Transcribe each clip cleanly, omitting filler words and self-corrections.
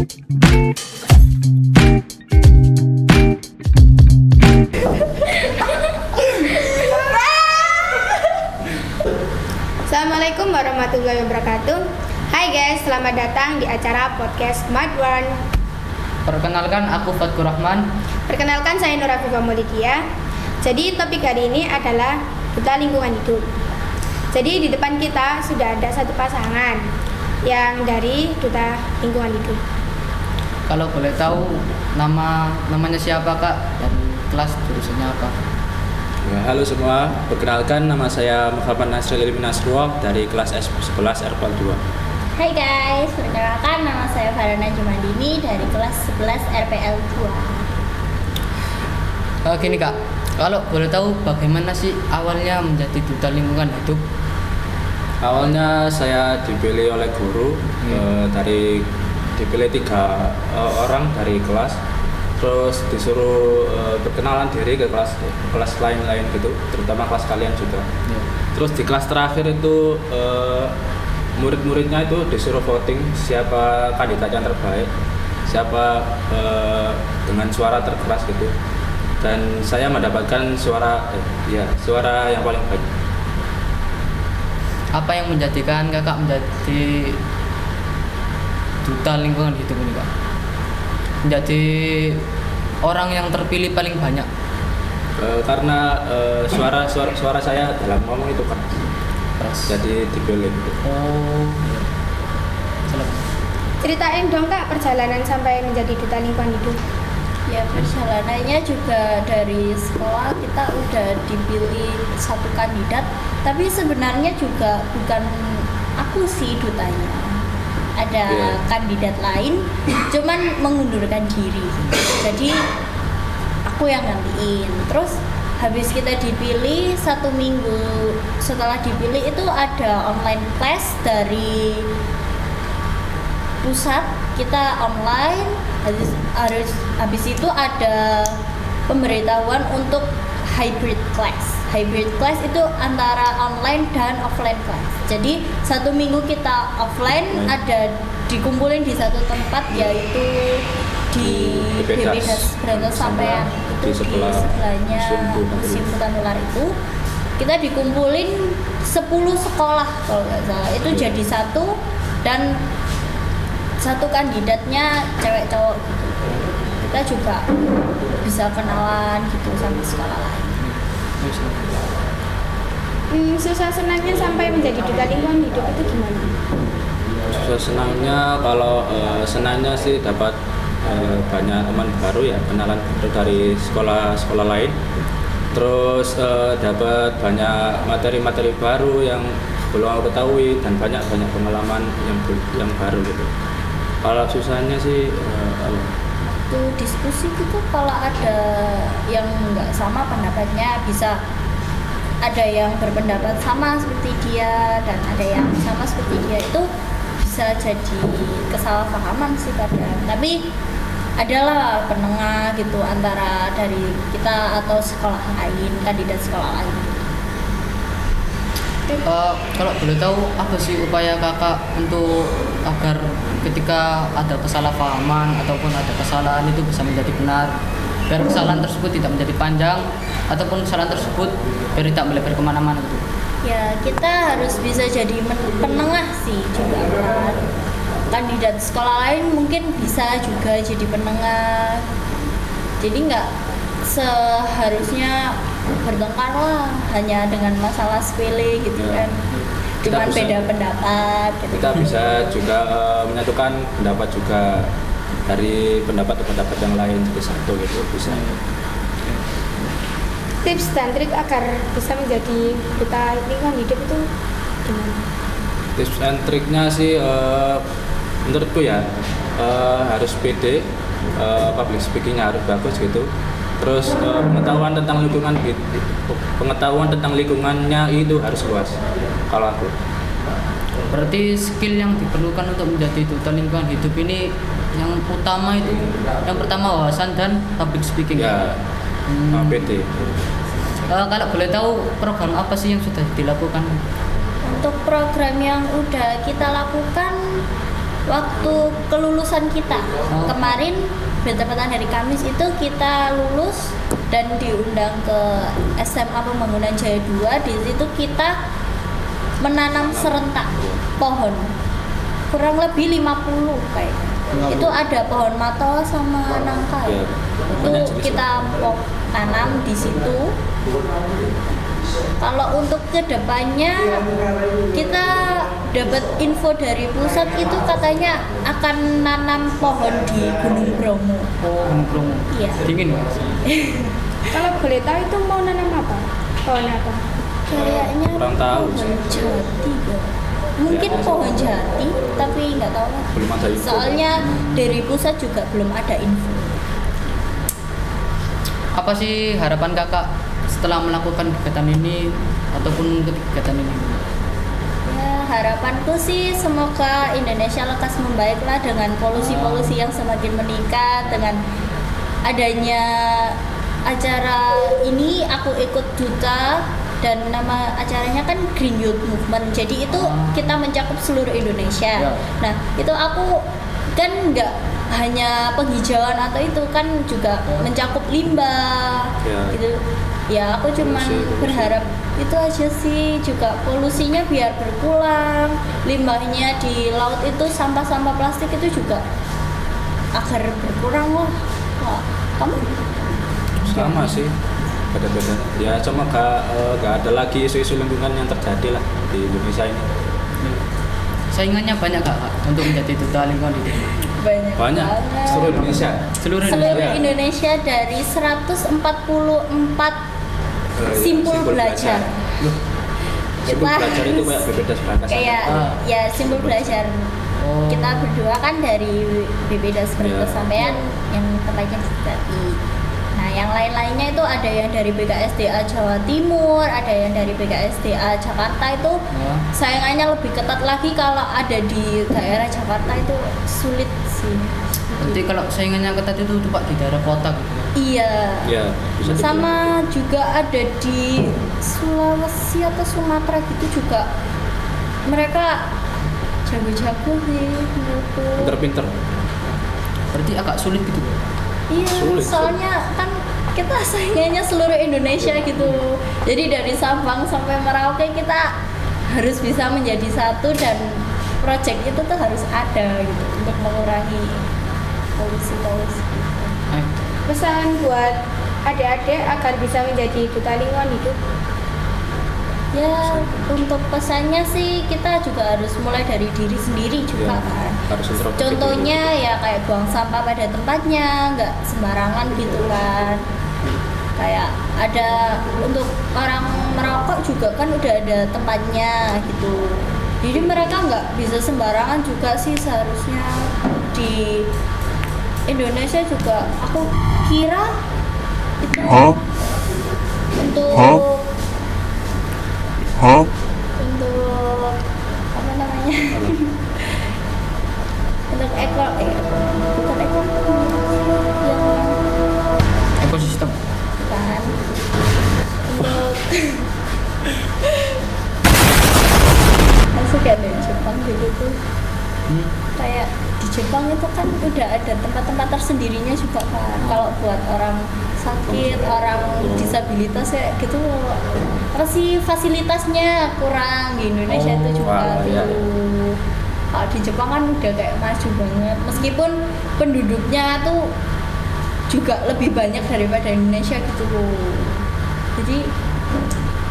Assalamualaikum warahmatullahi wabarakatuh. Hai guys, selamat datang di acara podcast Smart One. Perkenalkan, aku Fatkur Rahman. Perkenalkan, saya Nur Afifah Maulidia. Jadi topik hari ini adalah duta lingkungan hidup. Jadi di depan kita sudah ada satu pasangan yang dari duta lingkungan hidup. Kalau boleh tahu namanya siapa Kak dan kelas jurusannya apa? Ya, halo semua, perkenalkan nama saya Muhammad Nasril Ilmi Nasrullah dari kelas S11 RPL 2. Hai guys, perkenalkan nama saya Farana Jumadini dari kelas 11 RPL 2. Gini Kak, kalau boleh tahu bagaimana sih awalnya menjadi duta lingkungan hidup? Awalnya saya dipilih oleh guru, dipilih 3 orang dari kelas. Terus disuruh berkenalan diri ke kelas lain-lain gitu, terutama kelas kalian juga. Ya. Terus di kelas terakhir itu murid-muridnya itu disuruh voting siapa kandidat yang terbaik, siapa dengan suara terkeras gitu. Dan saya mendapatkan suara yang paling baik. Apa yang menjadikan Kakak menjadi duta lingkungan hidup ini Kak? Menjadi orang yang terpilih paling banyak. Karena suara saya dalam ngomong itu keras, jadi dipilih. Oh, silakan. Ceritain dong Kak perjalanan sampai menjadi duta lingkungan hidup. Ya, perjalanannya juga dari sekolah kita udah dipilih satu kandidat, tapi sebenarnya juga bukan aku sih dutanya. Ada kandidat lain, cuman mengundurkan diri. Jadi aku yang gantiin. Terus habis kita dipilih 1 minggu setelah dipilih itu ada online class dari pusat, kita online. Habis itu ada pemberitahuan untuk hybrid class. Hybrid class itu antara online dan offline class. Jadi 1 minggu kita offline ada dikumpulin di satu tempat, yaitu di BPDAS Berantas Sampean itu di sebelahnya Museum Hutan Ular itu. Kita dikumpulin 10 sekolah kalau nggak salah. Itu jadi satu dan satu kandidatnya cewek cowok gitu. Kita juga bisa kenalan gitu sama sekolah lain. Susah senangnya sampai menjadi duta lingkungan hidup itu gimana? Susah senangnya, kalau senangnya sih dapat banyak teman baru ya, kenalan baru dari sekolah lain. Terus dapat banyak materi-materi baru yang belum aku ketahui dan banyak pengalaman yang baru gitu. Kalau susahnya sih Waktu diskusi gitu, kalau ada yang nggak sama pendapatnya, bisa ada yang berpendapat sama seperti dia dan ada yang sama seperti dia, itu bisa jadi kesalahpahaman sih kadang. Tapi adalah penengah gitu antara dari kita atau sekolah lain, kandidat sekolah lain. Kalau boleh tahu apa sih upaya Kakak untuk agar ketika ada kesalahpahaman ataupun ada kesalahan itu bisa menjadi benar, biar kesalahan tersebut tidak menjadi panjang ataupun kesalahan tersebut biar tidak melebar kemana-mana gitu? Ya, kita harus bisa jadi penengah sih juga kan. Kandidat sekolah lain mungkin bisa juga jadi penengah. Jadi nggak seharusnya bertengkar lah hanya dengan masalah sepele gitu kan. Cuman beda pendapat gitu. Kita bisa juga menyatukan pendapat juga dari pendapat yang lain jadi satu gitu bisa. Tips dan trik agar bisa menjadi duta lingkungan hidup itu gimana? Tips and triknya sih menurutku ya harus pede, public speakingnya harus bagus gitu. Terus pengetahuan tentang lingkungannya itu harus luas kalau aku. Berarti skill yang diperlukan untuk menjadi duta lingkungan hidup ini yang utama itu yang pertama wawasan dan public speaking. Ya, PD. Kalau boleh tahu program apa sih yang sudah dilakukan? Untuk program yang udah kita lakukan waktu kelulusan kita kemarin bertepatan hari Kamis itu kita lulus dan diundang ke SMA Pembangunan Jaya 2. Di situ kita menanam serentak pohon kurang lebih 50 kayak. Itu ada pohon matoa sama nangka ya. Itu kita tanam di situ. Kalau untuk kedepannya kita dapat info dari pusat itu katanya akan nanam pohon di Gunung Bromo. Oh, Gunung Bromo. Iya. Dingin nggak? Kalau boleh tahu itu mau nanam apa? Pohon apa? Kayaknya Kurang tahu sih. pohon jati ya. Mungkin pohon jati, tapi nggak tahu lah. Belum ada info. Soalnya dari pusat juga belum ada info. Apa sih harapan kakak setelah melakukan kegiatan ini ataupun kegiatan ini? Ya, harapanku sih semoga Indonesia lekas membaiklah dengan polusi-polusi yang semakin meningkat. Dengan adanya acara ini aku ikut duta dan nama acaranya kan Green Youth Movement. Jadi itu kita mencakup seluruh Indonesia. Ya. Nah, itu aku kan nggak hanya penghijauan atau itu kan juga mencakup limbah Ya. gitu. Ya aku cuman Polusi. berharap itu aja sih, juga polusinya biar berkurang, limbahnya di laut itu sampah-sampah plastik itu juga agar berkurang lah. Wah, kamu? Sama sih, beda-beda. Ya cuma gak ada lagi isu-isu lingkungan yang terjadi lah di Indonesia ini. Saingannya banyak kak untuk menjadi duta lingkungan itu? Banyak Banyak, banget. seluruh Indonesia. Seluruh Seluruh Indonesia. Indonesia dari 144 simpul belajar. Loh, Simpul Kita belajar itu kayak BPD Sebatas. kayak ya simpul belajar. Oh. Kita berdua kan dari BPD Iya. Sampean yang tempatnya di Jati. Nah, yang lain-lainnya itu ada yang dari BKSDA Jawa Timur, ada yang dari BKSDA Jakarta itu. Ya. Sayangannya lebih ketat lagi kalau ada di daerah Jakarta itu sulit sih. Nanti kalau saingannya ketat itu pak di daerah kota gitu. Iya. Ya, bisa dibilang. Sama juga ada di Sulawesi atau Sumatera gitu juga. Mereka jago-jago sih menurutku. Pinter-pinter. Berarti agak sulit gitu. Iya, Sulit, soalnya kan kita saingannya seluruh Indonesia gitu. Jadi dari Sabang sampai Merauke kita harus bisa menjadi satu dan project itu tuh harus ada gitu untuk mengurangi polusi-polusi. Ayo. Pesan buat adik-adik agar bisa menjadi duta lingkungan hidup. Ya, untuk pesannya sih kita juga harus mulai dari diri sendiri juga Ya, kan. harus introspeksi Contohnya ya kayak buang sampah pada tempatnya, nggak sembarangan gitu kan. Kayak ada untuk orang merokok juga kan udah ada tempatnya gitu. Jadi mereka nggak bisa sembarangan juga sih seharusnya. Di Indonesia juga aku kira itu untuk untuk apa namanya untuk bukan yang Ekosistem. kan untuk masuk ya di Jepang gitu tuh kayak di Jepang itu kan udah ada tempat-tempat tersendirinya juga kan kalau buat orang sakit, orang disabilitas ya gitu. Apa sih fasilitasnya kurang di Indonesia itu juga wah, iya. tuh. Kalau di Jepang kan udah kayak maju banget meskipun penduduknya tuh juga lebih banyak daripada Indonesia gitu loh. Jadi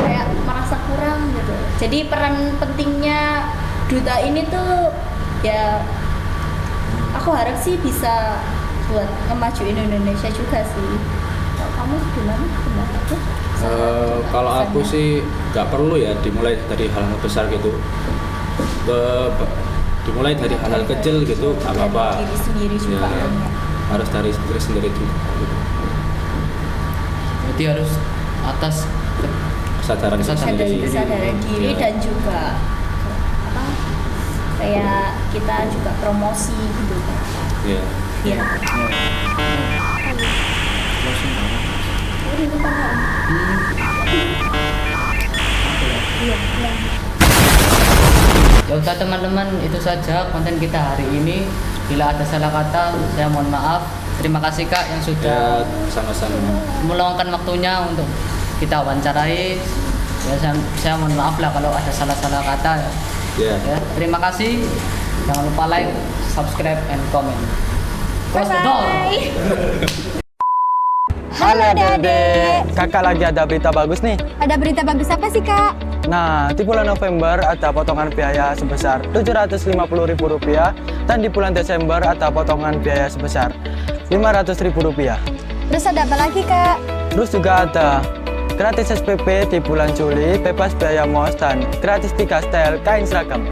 kayak merasa kurang gitu. Jadi peran pentingnya duta ini tuh ya aku harap sih bisa buat ngemajuin Indonesia juga sih. Kalau kamu gimana pendapatnya? Kalau aku sih nggak perlu ya dimulai dari hal-hal besar gitu. Dimulai dari hal-hal kecil gitu, nggak apa-apa. Diri sendiri juga Ya, kan ya. harus dari diri sendiri juga. Gitu. Berarti harus atas Kesadaran diri Kesadaran sendiri. diri. Kesadaran diri Ya. dan juga apa kayak kita juga promosi gitu kan. Ya. Iya. Ini depan Om. Iya, iya. Ya udah teman-teman, itu saja konten kita hari ini. Bila ada salah kata, saya mohon maaf. Terima kasih Kak yang Ya, sudah sama-sama. meluangkan waktunya untuk kita wawancarai. Ya, saya mohon maaf lah kalau ada salah-salah kata. Ya. Ya, terima kasih. Jangan lupa like, subscribe, and comment. Close the door. Halo adik-adik, kakak lagi ada berita bagus nih. Ada berita bagus apa sih Kak? Nah, di bulan November ada potongan biaya sebesar Rp750.000 dan di bulan Desember ada potongan biaya sebesar Rp500.000. Terus ada apa lagi Kak? Terus juga ada gratis SPP di bulan Juli, bebas biaya MOS, dan gratis 3 style kain seragam.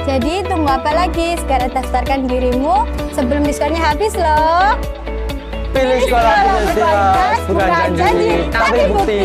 Jadi tunggu apa lagi? Segera daftarkan dirimu sebelum diskonnya habis loh. Pilih sekolah berkualitas, bukan janji, tapi bukti.